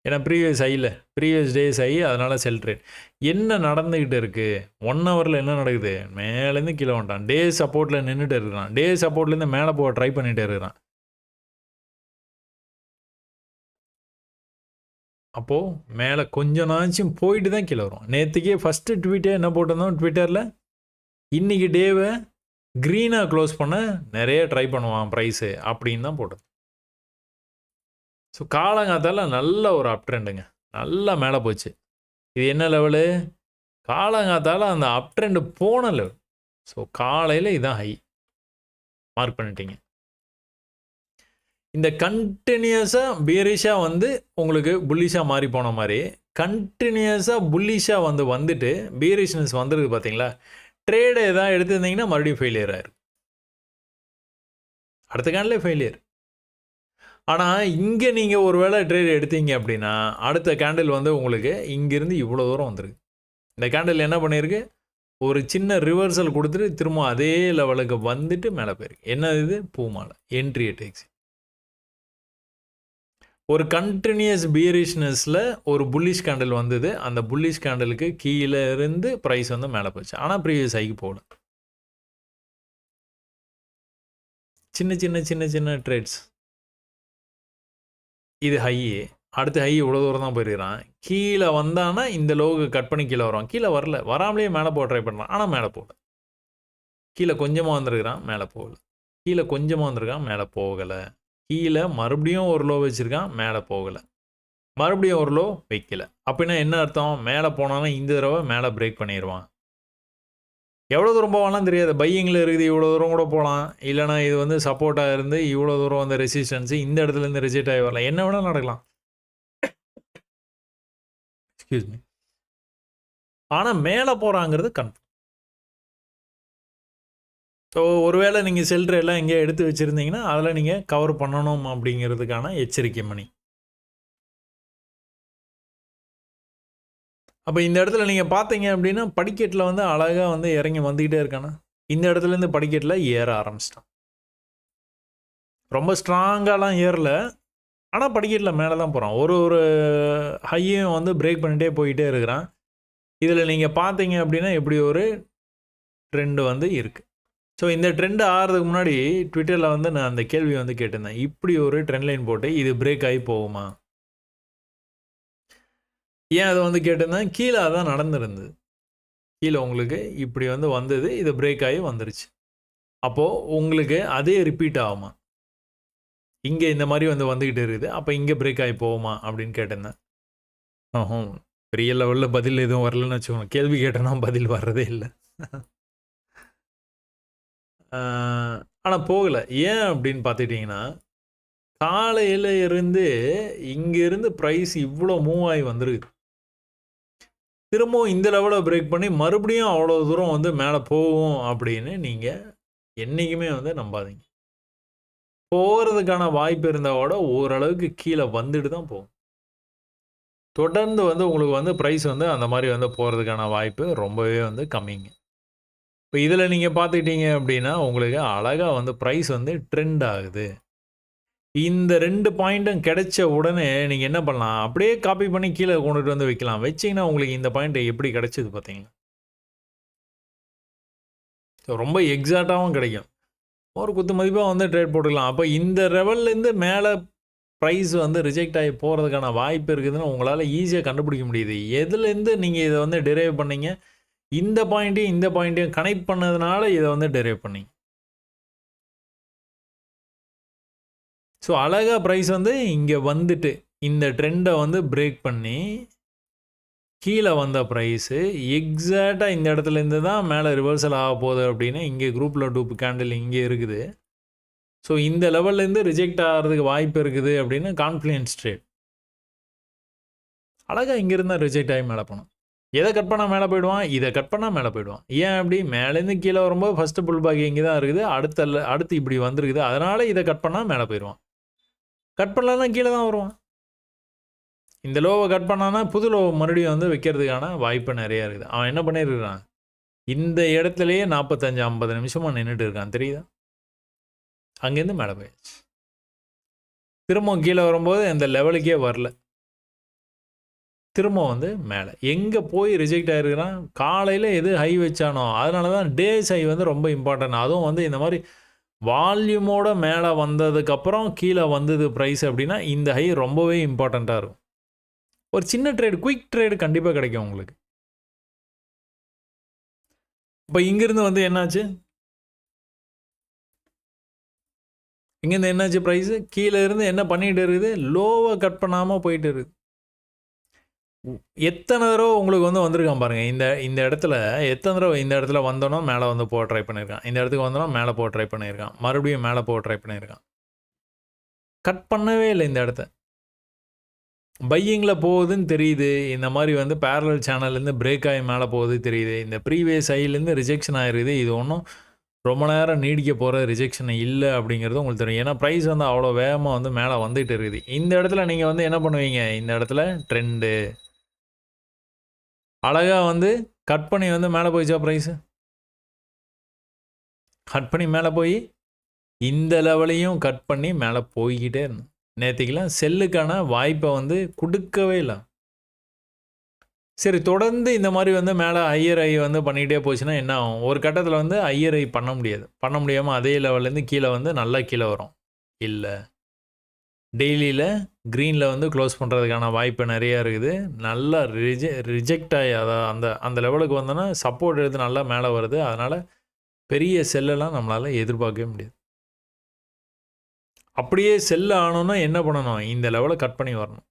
ஏன்னா ப்ரீவியஸ் டேஸ் ஆகி அதனால் செல் ட்ரேட். என்ன நடந்துக்கிட்டு இருக்குது, 1 ஹவரில் என்ன நடக்குது? மேலேருந்து கீழே வந்துட்டான், டே சப்போர்ட்டில் நின்றுட்டு இருக்கிறான், டே சப்போர்ட்லேருந்து மேலே போக ட்ரை பண்ணிகிட்டே இருக்கிறான். அப்போது மேலே கொஞ்சம் நாச்சும் போயிட்டு தான் கீழே வரும். நேற்றுக்கே ஃபஸ்ட்டு ட்வீட்டே என்ன போட்டிருந்தோம் ட்விட்டரில், இன்றைக்கி டேவை க்ரீனாக க்ளோஸ் பண்ண நிறைய ட்ரை பண்ணுவான் ப்ரைஸு அப்படின்னு தான் போட்டது. ஸோ காலங்காத்தால நல்ல ஒரு அப் ட்ரெண்டுங்க, நல்லா மேலே போச்சு. இது என்ன லெவலு? காலங்காத்தால அந்த அப் ட்ரெண்டு போன லெவல். ஸோ காலையில் இதான் ஹை மார்க் பண்ணிட்டீங்க. இந்த கண்டினியூஸாக பியரிஷாக வந்து உங்களுக்கு புல்லிஷாக மாறி போன மாதிரி கண்டினியூஸாக புல்லிஷாக வந்துட்டு பியரிஷ்னஸ் வந்துருக்கு பார்த்தீங்களா? ட்ரேடை எதாவது எடுத்துருந்தீங்கன்னா மறுபடியும் ஃபெயிலியர் ஆயிரும். அடுத்த கேண்டிலே ஃபெயிலியர். ஆனால் இங்கே நீங்கள் ஒரு வேளை ட்ரேட் எடுத்தீங்க அப்படின்னா அடுத்த கேண்டில் வந்து உங்களுக்கு இங்கேருந்து இவ்வளோ தூரம் வந்துருக்கு. இந்த கேண்டில் என்ன பண்ணியிருக்கு, ஒரு சின்ன ரிவர்சல் கொடுத்துட்டு திரும்ப அதே லெவலுக்கு வந்துட்டு மேலே போயிருக்கு. என்ன இது? பூமாலை என்ட்ரி அட் எக்ஸிட். ஒரு கண்டினியூஸ் பியரிஷ்னஸில் ஒரு புல்லிஷ் கேண்டில் வந்தது. அந்த புல்லிஷ் கேண்டிலுக்கு கீழே இருந்து ப்ரைஸ் வந்து மேலே போச்சு. ஆனால் ப்ரீவியஸ் ஹைக்கு போகல. சின்ன ட்ரேட்ஸ். இது ஹை, அடுத்த ஹை இவ்வளோ தூரம் தான் போயிருக்கிறான். கீழே வந்தானா இந்த லோவுக்கு கட் பண்ணி கீழே வருவான். கீழே வரல, வராமலேயே மேலே போக ட்ரை பண்ணுறான். ஆனால் மேலே போகல. கீழே கொஞ்சமாக வந்திருக்கிறான், மேலே போகல. கீழே கொஞ்சமாக வந்திருக்கான், மேலே போகலை. கீழே மறுபடியும் ஒரு லோ வச்சுருக்கான், மேலே போகலை. மறுபடியும் ஒரு லோ வைக்கல. அப்படின்னா என்ன அர்த்தம்? மேலே போனாலும் இந்த தடவை மேலே பிரேக் பண்ணிடுவான். எவ்வளோ தூரம் போவான்லாம் தெரியாது. பையிங்கில் இருக்குது, இவ்வளோ தூரம் கூட போகலாம். இல்லைனா இது வந்து சப்போர்ட்டாக இருந்து இவ்வளோ தூரம் வந்து ரெசிஸ்டன்ஸு இந்த இடத்துலேருந்து ரிஜெக்ட் ஆகி வரலாம். என்ன வேணால் நடக்கலாம். Excuse me. ஆனால் மேலே போகிறாங்கிறது கன்ஃபார்ம். ஸோ ஒருவேளை நீங்கள் செல் ட்ரேலாம் எங்கேயோ எடுத்து வச்சுருந்தீங்கன்னா அதில் நீங்கள் கவர் பண்ணணும் அப்படிங்கிறதுக்கான எச்சரிக்கை மணி. அப்போ இந்த இடத்துல நீங்கள் பார்த்தீங்க அப்படின்னா படிக்கட்டில் வந்து அழகாக வந்து இறங்கி வந்துக்கிட்டே இருக்கானா, இந்த இடத்துலேருந்து படிக்கட்டில் ஏற ஆரம்பிச்சிட்டான். ரொம்ப ஸ்ட்ராங்காலாம் ஏறல, ஆனால் படிக்கட்டில் மேலே தான் போகிறான். ஒரு ஒரு ஹையையும் வந்து பிரேக் பண்ணிகிட்டே போயிட்டே இருக்கிறான். இதில் நீங்கள் பார்த்தீங்க அப்படின்னா எப்படி ஒரு ட்ரெண்டு வந்து இருக்குது. ஸோ இந்த ட்ரெண்ட் ஆகிறதுக்கு முன்னாடி ட்விட்டரில் வந்து நான் அந்த கேள்வி வந்து கேட்டிருந்தேன், இப்படி ஒரு ட்ரெண்ட் லைன் போட்டு இது பிரேக் ஆகி போகுமா? ஏன் அதை வந்து கேட்டிருந்தேன், கீழே அதான் நடந்துருந்தது. கீழே உங்களுக்கு இப்படி வந்து வந்தது, இது பிரேக் ஆகி வந்துருச்சு. அப்போது உங்களுக்கு அதே ரிப்பீட் ஆகுமா? இங்கே இந்த மாதிரி வந்து வந்துக்கிட்டு இருக்குது, அப்போ இங்கே பிரேக் ஆகி போகுமா அப்படின்னு கேட்டிருந்தேன். பெரிய லெவலில் பதில் எதுவும் வரலன்னு வச்சுக்கோங்க. கேள்வி கேட்டேன்னா பதில் வர்றதே இல்லை. ஆனால் போகலை. ஏன் அப்படின்னு பார்த்துட்டிங்கன்னா, காலையில் இருந்து இங்கேருந்து ப்ரைஸ் இவ்வளோ மூவ் ஆகி வந்துருக்கு. திரும்பவும் இந்த லெவலை பிரேக் பண்ணி மறுபடியும் அவ்வளோ தூரம் வந்து மேலே போகும் அப்படின்னு நீங்கள் என்றைக்குமே வந்து நம்பாதீங்க. போகிறதுக்கான வாய்ப்பு இருந்தால் கூட ஓரளவுக்கு கீழே வந்துட்டு தான் போகும். தொடர்ந்து வந்து உங்களுக்கு வந்து ப்ரைஸ் வந்து அந்த மாதிரி வந்து போகிறதுக்கான வாய்ப்பு ரொம்பவே வந்து கம்மிங்க. இப்போ இதில் நீங்கள் பார்த்துக்கிட்டீங்க அப்படின்னா உங்களுக்கு அழகாக வந்து ப்ரைஸ் வந்து ட்ரெண்ட் ஆகுது. இந்த 2 பாயிண்ட்டும் கிடைச்ச உடனே நீங்கள் என்ன பண்ணலாம், அப்படியே காப்பி பண்ணி கீழே கொண்டுட்டு வந்து வைக்கலாம். வச்சிங்கன்னா உங்களுக்கு இந்த பாயிண்ட் எப்படி கிடைச்சது பார்த்தீங்களா? ரொம்ப எக்ஸாக்டாகவும் கிடைக்கும். ஒரு குத்து மதிப்பாக வந்து ட்ரேட் போட்டுக்கலாம். அப்போ இந்த லெவல்லேருந்து மேலே ப்ரைஸ் வந்து ரிஜெக்ட் ஆகி போகிறதுக்கான வாய்ப்பு இருக்குதுன்னு உங்களால் ஈஸியாக கண்டுபிடிக்க முடியுது. எதுலேருந்து நீங்கள் இதை வந்து டிரைவ் பண்ணீங்க, இந்த பாயிண்ட்டையும் கனெக்ட் பண்ணதுனால இதை வந்து டிரைவ் பண்ணீங்க. ஸோ அழகாக ப்ரைஸ் வந்து இங்கே வந்துட்டு இந்த ட்ரெண்டை வந்து பிரேக் பண்ணி கீழே வந்த ப்ரைஸு எக்ஸாக்டாக இந்த இடத்துலேருந்து தான் மேலே ரிவர்சல் ஆக போகுது அப்படின்னு இங்கே குரூப்பில் டூப் கேண்டில் இங்கே இருக்குது. ஸோ இந்த லெவல்லேருந்து ரிஜெக்ட் ஆகிறதுக்கு வாய்ப்பு இருக்குது அப்படின்னு கான்ஃபிடன்ஸ் ட்ரேட். அழகாக இங்கேருந்தால் ரிஜெக்ட் ஆகி மேலே போனோம். எதை கட் பண்ணால் மேலே போயிடுவான், இதை கட் பண்ணால் மேலே போயிடுவான். ஏன் அப்படி? மேலேருந்து கீழே வரும்போது ஃபஸ்ட்டு புல் பாக்கி இங்கே தான் இருக்குது, அடுத்து இப்படி வந்துருக்குது, அதனால் இதை கட் பண்ணால் மேலே போயிடுவான். கட் பண்ணலன்னா கீழே தான் வருவான். இந்த லோவை கட் பண்ணான்னா புது லோவை மறுபடியும் வந்து வைக்கிறதுக்கான வாய்ப்பு நிறையா இருக்குது. அவன் என்ன பண்ணியிருக்கிறான், இந்த இடத்துலையே 45-50 நிமிஷமாக நின்றுட்டு இருக்கான், தெரியுதா? அங்கேருந்து மேலே போயிடுச்சு. திரும்ப கீழே வரும்போது இந்த லெவலுக்கே வரல, திரும்ப வந்து மேலே எங்கே போய் ரிஜெக்ட் ஆகிருக்கிறான். காலையில் எது ஹை வச்சானோ அதனால தான் டேஸ் ஹை வந்து ரொம்ப இம்பார்ட்டன்ட். அதுவும் வந்து இந்த மாதிரி வால்யூமோட மேலே வந்ததுக்கப்புறம் கீழே வந்தது ப்ரைஸ் அப்படின்னா இந்த ஹை ரொம்பவே இம்பார்ட்டண்ட்டாக இருக்கும். ஒரு சின்ன ட்ரேடு, குயிக் ட்ரேடு கண்டிப்பாக கிடைக்கும் உங்களுக்கு. இப்போ இங்கேருந்து வந்து என்னாச்சு, இங்கேருந்து என்னாச்சு, ப்ரைஸு கீழே இருந்து என்ன பண்ணிகிட்டு இருக்குது, லோவை கட் பண்ணாமல் போயிட்டு இருக்குது. எத்தனை தடவை உங்களுக்கு வந்து வந்திருக்கான் பாருங்கள். இந்த இடத்துல எத்தனை தடவை இந்த இடத்துல வந்தோன்னா மேலே வந்து போக ட்ரை பண்ணியிருக்கான், இந்த இடத்துக்கு வந்தோன்னா மேலே போக ட்ரை பண்ணியிருக்கான், மறுபடியும் மேலே போக ட்ரை பண்ணியிருக்கான். கட் பண்ணவே இல்லை இந்த இடத்த. பையிங்கில் போகுதுன்னு தெரியுது, இந்த மாதிரி வந்து பேரலல் சேனல்லேருந்து பிரேக் ஆகி மேலே போகுது தெரியுது, இந்த ப்ரீவியஸ் ஹைலேருந்து ரிஜெக்ஷன் ஆகிருக்குது. இது ஒன்றும் ரொம்ப நேரம் நீடிக்க போகிற ரிஜெக்ஷன் இல்லை அப்படிங்கிறது உங்களுக்கு தெரியும். ஏன்னா ப்ரைஸ் வந்து அவ்வளோ வேகமாக வந்து மேலே வந்துகிட்டு இருக்குது. இந்த இடத்துல நீங்கள் வந்து என்ன பண்ணுவீங்க, இந்த இடத்துல ட்ரெண்டு அழகாக வந்து கட் பண்ணி வந்து மேலே போயிச்சா ப்ரைஸு, கட் பண்ணி மேலே போய் இந்த லெவலையும் கட் பண்ணி மேலே போய்கிட்டே இருந்தோம். நேற்றுக்கெல்லாம் செல்லுக்கான வாய்ப்பை வந்து கொடுக்கவே இல்லை. சரி, தொடர்ந்து இந்த மாதிரி வந்து மேலே ஹையர் ஐ வந்து பண்ணிகிட்டே போச்சுன்னா என்ன ஆகும், ஒரு கட்டத்தில் வந்து ஹையர் ஐ பண்ண முடியாது. பண்ண முடியாமல் அதே லெவல்லேருந்து கீழே வந்து நல்லா கீழே வரும். இல்லை, டெய்லியில் க்ரீனில் வந்து க்ளோஸ் பண்ணுறதுக்கான வாய்ப்பு நிறையா இருக்குது. நல்லா ரிஜெக்ட் ஆகி அந்த அந்த லெவலுக்கு வந்தோன்னா சப்போர்ட் எடுத்து நல்லா மேலே வருது. அதனால் பெரிய செல்லெல்லாம் நம்மளால் எதிர்பார்க்கவே முடியாது. அப்படியே செல்லு ஆனோன்னா என்ன பண்ணணும், இந்த லெவலை கட் பண்ணி வரணும்.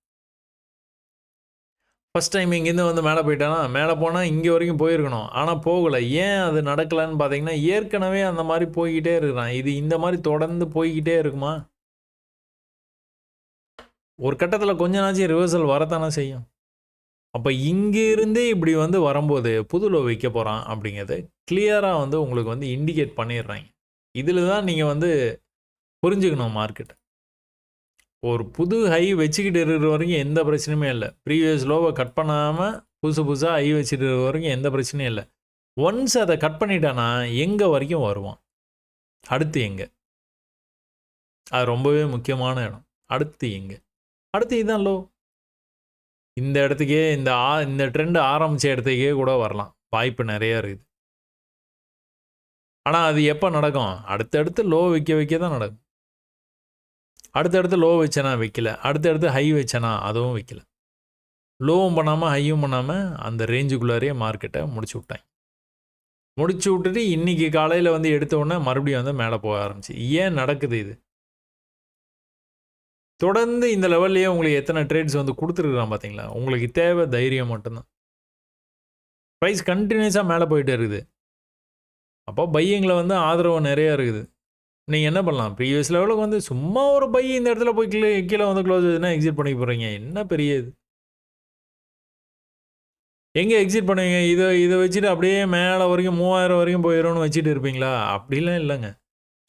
ஃபஸ்ட் டைம் இங்கேருந்து வந்து மேலே போயிட்டானா, மேலே போனால் இங்கே வரைக்கும் போயிருக்கணும், ஆனால் போகலை. ஏன் அது நடக்கலைன்னு பார்த்தீங்கன்னா, ஏற்கனவே அந்த மாதிரி போய்கிட்டே இருக்கிறான். இது இந்த மாதிரி தொடர்ந்து போய்கிட்டே இருக்குமா, ஒரு கட்டத்தில் கொஞ்ச நாச்சும் ரிவர்சல் வரத்தானே செய்யும். அப்போ இங்கிருந்தே இப்படி வந்து வரும்போது புது லோ வைக்க போகிறான் அப்படிங்கிறது கிளியராக வந்து உங்களுக்கு வந்து இண்டிகேட் பண்ணிடுறாங்க. இதில் தான் நீங்கள் வந்து புரிஞ்சுக்கணும் மார்க்கெட். ஒரு புது ஹை வச்சுக்கிட்டு இருக்கிற வரைக்கும் எந்த பிரச்சனையுமே இல்லை. ப்ரீவியஸ் லோவை கட் பண்ணாமல் புதுசாக ஹை வச்சுட்டு இருக்கிற வரைக்கும் எந்த பிரச்சனையும் இல்லை. ஒன்ஸ் அதை கட் பண்ணிட்டானா எங்கே வரைக்கும் வருவான், அடுத்து எங்கே, அது ரொம்பவே முக்கியமான இடம். அடுத்து எங்கே, அடுத்து இதுதான் லோ. இந்த இடத்துக்கே இந்த ட்ரெண்ட் ஆரம்பித்த இடத்துக்கே கூட வரலாம், வாய்ப்பு நிறையா இருக்குது. ஆனால் அது எப்போ நடக்கும், அடுத்தடுத்து லோ வைக்க தான் நடக்கும். அடுத்தடுத்து லோ வச்சேனா வைக்கல, அடுத்தடுத்து ஹை வச்சேனா அதுவும் வைக்கல. லோவும் பண்ணாமல் ஹையும் பண்ணாமல் அந்த ரேஞ்சுக்குள்ளாரே மார்க்கெட்டை முடிச்சு விட்டாங்க. முடிச்சு விட்டுட்டு இன்றைக்கி காலையில் வந்து எடுத்தோடனே மறுபடியும் வந்து மேலே போக ஆரம்பிச்சு. ஏன் நடக்குது இது? தொடர்ந்து இந்த லெவல்லையே உங்களுக்கு எத்தனை ட்ரேட்ஸ் வந்து கொடுத்துருக்குறான் பார்த்தீங்களா? உங்களுக்கு தேவை தைரியம் மட்டும்தான். ப்ரைஸ் கண்டினியூஸாக மேலே போயிட்டே இருக்குது. அப்போ பையிங்கில் வந்து ஆதரவு நிறையா இருக்குது. நீங்கள் என்ன பண்ணலாம், ப்ரீவியஸ் லெவலுக்கு வந்து சும்மா ஒரு பை இந்த இடத்துல போய் கீழே வந்து க்ளோஸ் ஆகுதுன்னா எக்ஸிட் பண்ணி போகிறீங்க. என்ன பெரிய இது? எங்கே எக்ஸிட் பண்ணுவீங்க? இதை வச்சுட்டு அப்படியே மேலே வரைக்கும் 3000 வரைக்கும் போயிடும்னு வச்சுட்டு இருப்பீங்களா? அப்படிலாம் இல்லைங்க.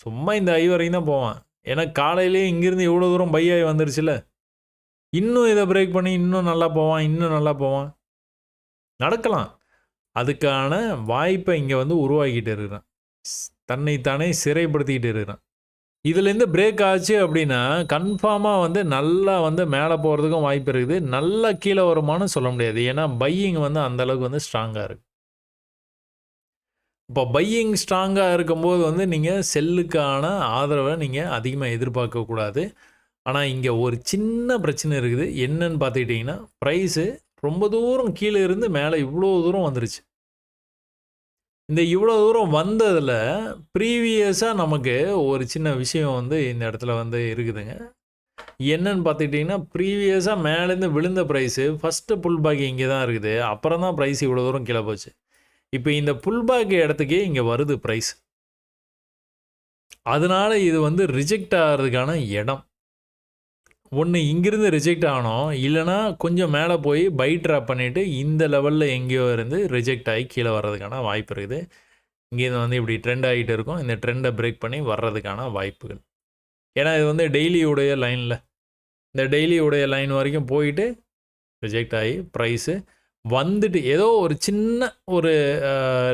சும்மா இந்த ஐ வரைக்கும் தான் போவான். ஏன்னா காலையிலேயே இங்கேருந்து இவ்வளோ தூரம் பை ஆகி வந்துருச்சுல, இன்னும் இதை பிரேக் பண்ணி இன்னும் நல்லா போவான், இன்னும் நல்லா போவான். நடக்கலாம். அதுக்கான வாய்ப்பை இங்கே வந்து உருவாக்கிட்டு இருக்கிறான். தன்னைத்தானே சிறைப்படுத்திக்கிட்டு இருக்கிறான். இதுலேருந்து பிரேக் ஆச்சு அப்படின்னா கன்ஃபார்மாக வந்து நல்லா வந்து மேலே போகிறதுக்கும் வாய்ப்பு இருக்குது. நல்லா கீழே வருமானு சொல்ல முடியாது. ஏன்னா பையிங் வந்து அந்தளவுக்கு வந்து ஸ்ட்ராங்காக இருக்குது. இப்போ பையிங் ஸ்ட்ராங்காக இருக்கும்போது வந்து நீங்கள் செல்லுக்கான ஆதரவை நீங்கள் அதிகமாக எதிர்பார்க்கக்கூடாது. ஆனால் இங்கே ஒரு சின்ன பிரச்சனை இருக்குது. என்னன்னு பார்த்துக்கிட்டிங்கன்னா, ப்ரைஸு ரொம்ப தூரம் கீழே இருந்து மேலே இவ்வளோ தூரம் வந்துருச்சு. இந்த இவ்வளோ தூரம் வந்ததில் ப்ரீவியஸாக நமக்கு ஒரு சின்ன விஷயம் வந்து இந்த இடத்துல வந்து இருக்குதுங்க. என்னன்னு பார்த்துக்கிட்டிங்கன்னா, ப்ரீவியஸாக மேலேருந்து விழுந்த ப்ரைஸு ஃபஸ்ட்டு புல் பேக் இங்கே தான் இருக்குது. அப்புறம் தான் ப்ரைஸ் இவ்வளோ தூரம் கீழே போச்சு. இப்போ இந்த புல் பேக் இடத்துக்கே இங்கே வருது ப்ரைஸ். அதனால இது வந்து ரிஜெக்ட் ஆகிறதுக்கான இடம். ஒன்று இங்கிருந்து ரிஜெக்ட் ஆகணும், இல்லைனா கொஞ்சம் மேலே போய் பை ட்ராப் பண்ணிவிட்டு இந்த லெவலில் எங்கேயோ இருந்து ரிஜெக்ட் ஆகி கீழே வர்றதுக்கான வாய்ப்பு இருக்குது. இங்கேருந்து வந்து இப்படி ட்ரெண்ட் ஆகிட்டு இருக்கும். இந்த ட்ரெண்டை பிரேக் பண்ணி வர்றதுக்கான வாய்ப்புகள். ஏன்னா இது வந்து டெய்லியுடைய லைனில், இந்த டெய்லியுடைய லைன் வரைக்கும் போயிட்டு ரிஜெக்ட் ஆகி ப்ரைஸு வந்துட்டு ஏதோ ஒரு சின்ன ஒரு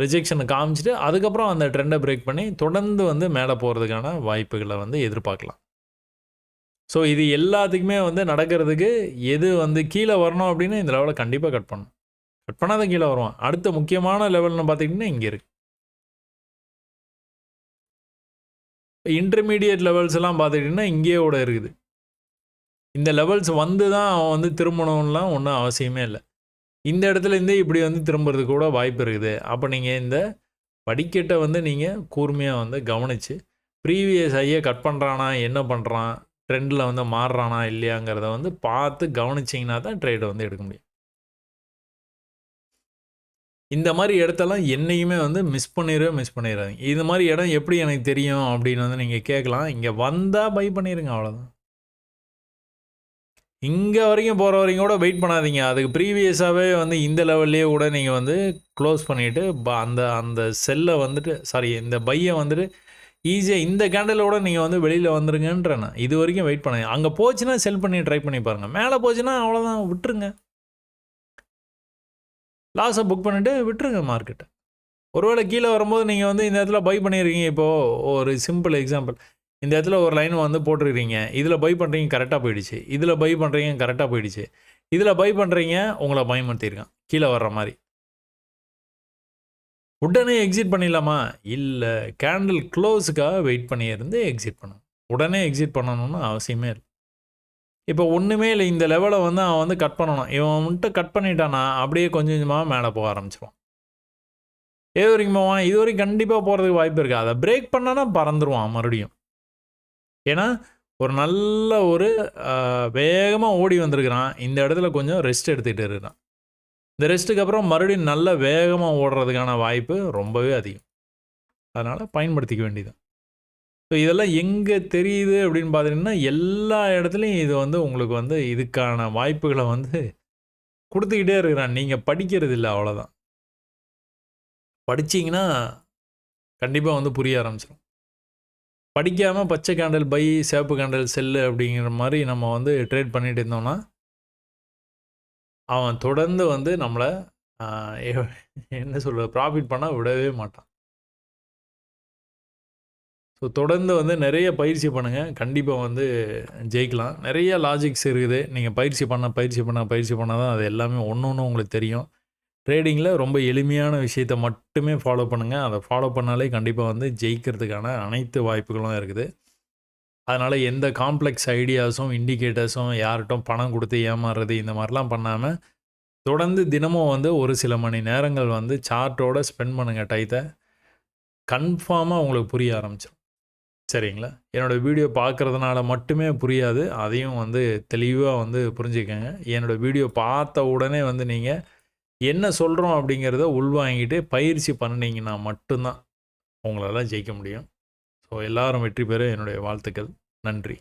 ரிஜெக்ஷனை காமிச்சிட்டு அதுக்கப்புறம் அந்த ட்ரெண்டை பிரேக் பண்ணி தொடர்ந்து வந்து மேலே போகிறதுக்கான வாய்ப்புகளை வந்து எதிர்பார்க்கலாம். ஸோ இது எல்லாத்துக்குமே வந்து நடக்கிறதுக்கு எது வந்து கீழே வரணும் அப்படின்னு இந்த லெவலை கண்டிப்பாக கட் பண்ணணும். கட் பண்ணால் தான் கீழே வருவான். அடுத்த முக்கியமான லெவல்னு பார்த்திங்கன்னா இங்கே இருக்குது. இன்டர்மீடியட் லெவல்ஸ் எல்லாம் பார்த்துக்கிட்டிங்கன்னா இங்கேயோட இருக்குது. இந்த லெவல்ஸ் வந்து தான் அவன் வந்து திரும்பணும்லாம் ஒன்றும் அவசியமே இல்லை. இந்த இடத்துலேருந்தே இப்படி வந்து திரும்புறதுக்கு கூட வாய்ப்பு இருக்குது. அப்போ நீங்கள் இந்த படிக்கட்டை வந்து நீங்கள் கூர்மையாக வந்து கவனித்து ப்ரீவியஸ் ஐயை கட் பண்ணுறானா, என்ன பண்ணுறான், ட்ரெண்டில் வந்து மாறுறானா இல்லையாங்கிறத வந்து பார்த்து கவனிச்சிங்கன்னா தான் ட்ரேடை வந்து எடுக்க முடியும். இந்த மாதிரி இடத்தெல்லாம் என்னையுமே வந்து மிஸ் பண்ணிடாதீங்க. இது மாதிரி இடம் எப்படி எனக்கு தெரியும் அப்படின்னு வந்து நீங்கள் கேட்கலாம். இங்கே வந்தால் பை பண்ணிடுங்க, அவ்வளோதான். இங்கே வரைக்கும் போகிற வரைக்கும் கூட வெயிட் பண்ணாதீங்க. அதுக்கு ப்ரீவியஸாகவே வந்து இந்த லெவல்லையே கூட நீங்கள் வந்து க்ளோஸ் பண்ணிவிட்டு அந்த செல்லை வந்துட்டு இந்த பையை வந்துட்டு ஈஸியாக இந்த கேண்டலோட நீங்கள் வந்து வெளியில் வந்துருங்கன்றேன். இது வரைக்கும் வெயிட் பண்ணாங்க. அங்கே போச்சுன்னா செல் பண்ணி ட்ரை பண்ணி பாருங்கள். மேலே போச்சுன்னா அவ்வளோதான், விட்டுருங்க. லாஸை புக் பண்ணிவிட்டு விட்டுருங்க மார்க்கெட்டை. ஒருவேளை கீழே வரும்போது நீங்கள் வந்து இந்த இடத்துல பை பண்ணிடுறீங்க. இப்போது ஒரு சிம்பிள் எக்ஸாம்பிள், இந்த இடத்துல ஒரு லைன் வந்து போட்டுருக்கீங்க. இதில் பை பண்ணுறீங்க, கரெக்டாக போயிடுச்சு. இதில் பை பண்ணுறீங்க, கரெக்டாக போயிடுச்சு. இதில் பை பண்ணுறீங்க, உங்களை பயமுறுத்திருக்கான் கீழே வர்ற மாதிரி. உடனே எக்ஸிட் பண்ணிடலாமா? இல்லை, கேண்டில் க்ளோஸுக்காக வெயிட் பண்ணியிருந்து எக்ஸிட் பண்ணணும். உடனே எக்ஸிட் பண்ணணும்னு அவசியமே இல்லை. இப்போ ஒன்றுமே இல்லை, இந்த லெவலை வந்து அவன் வந்து கட் பண்ணணும். இவன் வந்துட்டு கட் பண்ணிட்டானா அப்படியே கொஞ்சம் கொஞ்சமாக மேலே போக ஆரம்பிச்சிடுவான். எது வரைக்கும் போவான்? இது வரைக்கும் கண்டிப்பாக போகிறதுக்கு வாய்ப்பு இருக்குது. அதை பிரேக் பண்ணானா பறந்துருவான் மறுபடியும். ஏன்னா ஒரு நல்ல ஒரு வேகமாக ஓடி வந்திருக்கிறான். இந்த இடத்துல கொஞ்சம் ரெஸ்ட் எடுத்துகிட்டு இருக்கிறான். இந்த ரெஸ்ட்டுக்கு அப்புறம் மறுபடியும் நல்ல வேகமாக ஓடுறதுக்கான வாய்ப்பு ரொம்பவே அதிகம். அதனால் பயன்படுத்திக்க வேண்டியது. ஸோ இதெல்லாம் எங்கே தெரியுது அப்படின்னு பார்த்தீங்கன்னா, எல்லா இடத்துலையும் இது வந்து உங்களுக்கு வந்து இதுக்கான வாய்ப்புகளை வந்து குடுத்துக்கிட்டே இருக்கிறான். நீங்க படிக்கிறது இல்ல அவ்வளோதான். படிச்சீங்கன்னா, கண்டிப்பா வந்து புரிய ஆரம்பிச்சுரும். படிக்காம பச்சை கேண்டில் பை, சிவப்பு கேண்டில் செல்லு அப்படிங்கிற மாரி நம்ம வந்து ட்ரேட் பண்ணிட்டு இருந்தோம்னா, அவன் தொடர்ந்து வந்து நம்மள அ என்ன சொல்றது? ப்ராஃபிட் பண்ண விடவே மாட்டான். ஸோ தொடர்ந்து வந்து நெறைய பயிற்சி பண்ணுங்க. கண்டிப்பா வந்து ஜெயிக்கலாம். நெறைய லாஜிக்ஸ் இருக்குது. நீங்க பயிற்சி பண்ணா தான் அது எல்லாமே ஒண்ணொண்ணும் உங்களுக்கு தெரியும். ட்ரேடிங்கில ரொம்ப எளிமையான விஷயத்த மட்டுமே ஃபாலோ பண்ணுங்க. அத ஃபாலோ பண்ணாலே கண்டிப்பா வந்து ஜெயிக்கிறதுக்கான அனைத்து வாய்ப்புகளும் இருக்குது. அதனால எந்த காம்ப்ளெக்ஸ் ஐடியாஸும், இண்டிகேட்டர்ஸும் யார்ட்டயும் பணம் குடுத்து ஏமாறுறது இந்த மாரிலாம் பண்ணாம, தொடர்ந்து தினமும் வந்து ஒரு சில மணி நேரங்கள் வந்து சார்ட்டோட ஸ்பெண்ட் பண்ணுங்க டயத்த. கன்ஃபார்மா உங்களுக்கு புரிய ஆரம்பிச்சுரும். சரிங்களா? என்னோட வீடியோ பார்க்கறதுனால மட்டுமே புரியாது. அதையும் வந்து தெளிவா வந்து புரிஞ்சுக்கங்க. என்னோட வீடியோ பார்த்த உடனே வந்து நீங்க என்ன சொல்றோம் அப்படிங்கிறத உள்வாங்கிட்டு பயிற்சி பண்ணுனீங்கன்னா மட்டும் தான் உங்களால ஜெயிக்க முடியும். ஸோ எல்லாரும் வெற்றி பெற என்னுடைய வாழ்த்துக்கள். நன்றி.